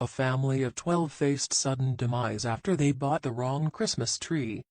A family of 12 faced sudden demise after they bought the wrong Christmas tree.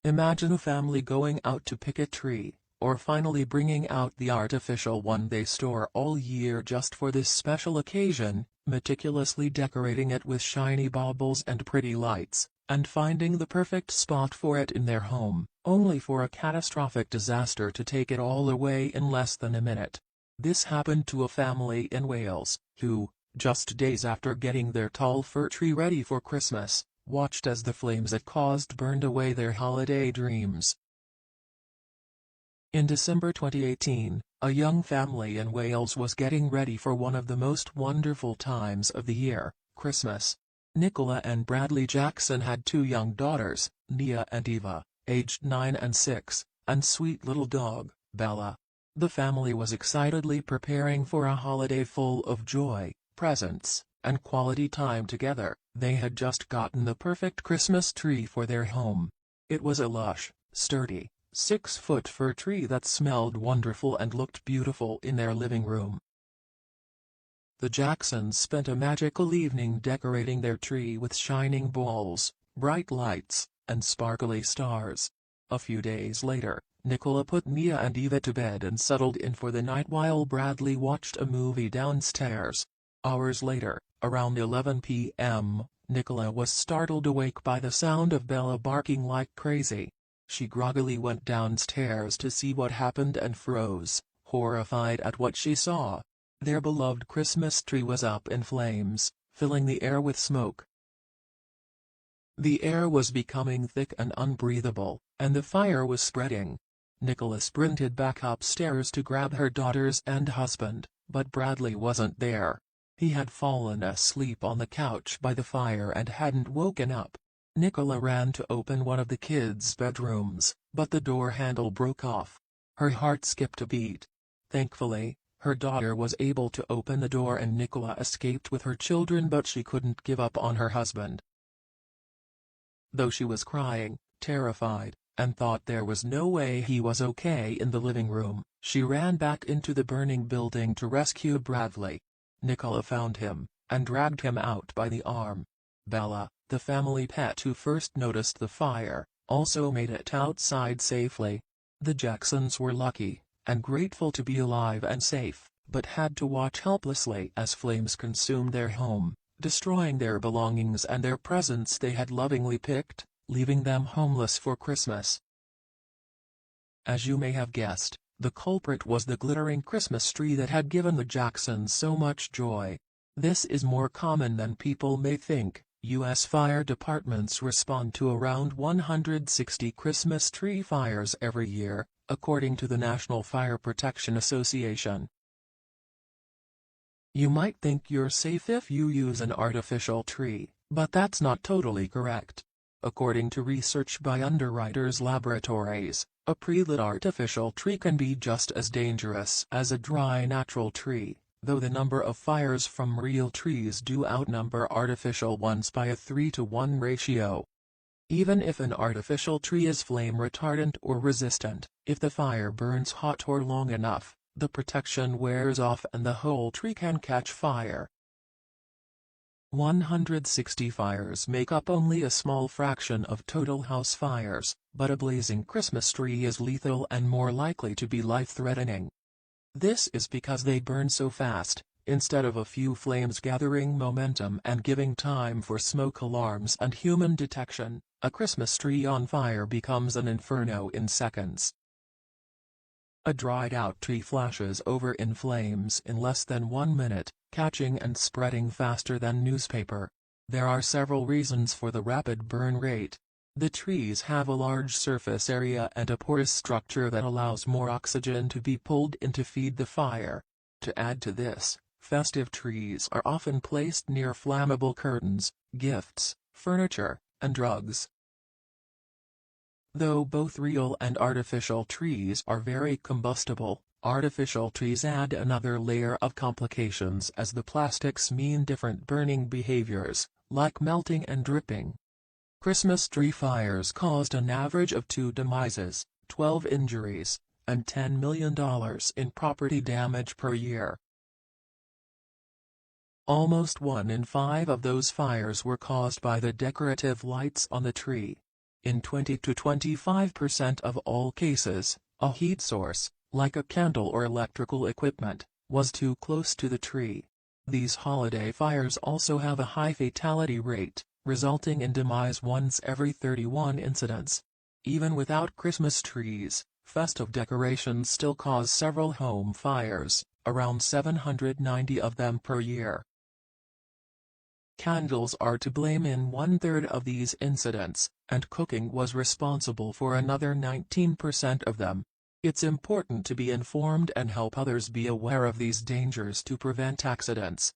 Imagine a family going out to pick a tree, or finally bringing out the artificial one they store all year just for this special occasion, meticulously decorating it with shiny baubles and pretty lights, and finding the perfect spot for it in their home, only for a catastrophic disaster to take it all away in less than a minute. This happened to a family in Wales, who, just days after getting their tall fir tree ready for Christmas, watched as the flames it caused burned away their holiday dreams. In December 2018, a young family in Wales was getting ready for one of the most wonderful times of the year, Christmas. Nicola and Bradley Jackson had two young daughters, Nia and Eva, aged 9 and 6, and sweet little dog, Bella. The family was excitedly preparing for a holiday full of joy, presents, and quality time together. They had just gotten the perfect Christmas tree for their home. It was a lush, sturdy, 6-foot fir tree that smelled wonderful and looked beautiful in their living room. The Jacksons spent a magical evening decorating their tree with shining balls, bright lights, and sparkly stars. A few days later, Nicola put Nia and Eva to bed and settled in for the night while Bradley watched a movie downstairs. Hours later, around 11 p.m., Nicola was startled awake by the sound of Bella barking like crazy. She groggily went downstairs to see what happened and froze, horrified at what she saw. Their beloved Christmas tree was up in flames, filling the air with smoke. The air was becoming thick and unbreathable, and the fire was spreading. Nicola sprinted back upstairs to grab her daughters and husband, but Bradley wasn't there. He had fallen asleep on the couch by the fire and hadn't woken up. Nicola ran to open one of the kids' bedrooms, but the door handle broke off. Her heart skipped a beat. Thankfully, her daughter was able to open the door and Nicola escaped with her children, but she couldn't give up on her husband. Though she was crying, terrified, and thought there was no way he was okay in the living room, she ran back into the burning building to rescue Bradley. Nicola found him, and dragged him out by the arm. Bella, the family pet who first noticed the fire, also made it outside safely. The Jacksons were lucky, and grateful to be alive and safe, but had to watch helplessly as flames consumed their home, destroying their belongings and their presents they had lovingly picked, leaving them homeless for Christmas. As you may have guessed, the culprit was the glittering Christmas tree that had given the Jacksons so much joy. This is more common than people may think. U.S. fire departments respond to around 160 Christmas tree fires every year, according to the National Fire Protection Association. You might think you're safe if you use an artificial tree, but that's not totally correct. According to research by Underwriters Laboratories, a pre-lit artificial tree can be just as dangerous as a dry natural tree, though the number of fires from real trees do outnumber artificial ones by a 3-to-1 ratio. Even if an artificial tree is flame retardant or resistant, if the fire burns hot or long enough, the protection wears off and the whole tree can catch fire. 160 fires make up only a small fraction of total house fires, but a blazing Christmas tree is lethal and more likely to be life-threatening. This is because they burn so fast. Instead of a few flames gathering momentum and giving time for smoke alarms and human detection, a Christmas tree on fire becomes an inferno in seconds. A dried-out tree flashes over in flames in less than 1 minute, catching and spreading faster than newspaper. There are several reasons for the rapid burn rate. The trees have a large surface area and a porous structure that allows more oxygen to be pulled in to feed the fire. To add to this, festive trees are often placed near flammable curtains, gifts, furniture, and drugs. Though both real and artificial trees are very combustible, artificial trees add another layer of complications as the plastics mean different burning behaviors, like melting and dripping. Christmas tree fires caused an average of 2 demises, 12 injuries, and $10 million in property damage per year. Almost 1 in 5 of those fires were caused by the decorative lights on the tree. In 20 to 25% of all cases, a heat source, like a candle or electrical equipment, was too close to the tree. These holiday fires also have a high fatality rate, resulting in demise once every 31 incidents. Even without Christmas trees, festive decorations still cause several home fires, around 790 of them per year. Candles are to blame in 1/3 of these incidents, and cooking was responsible for another 19% of them. It's important to be informed and help others be aware of these dangers to prevent accidents.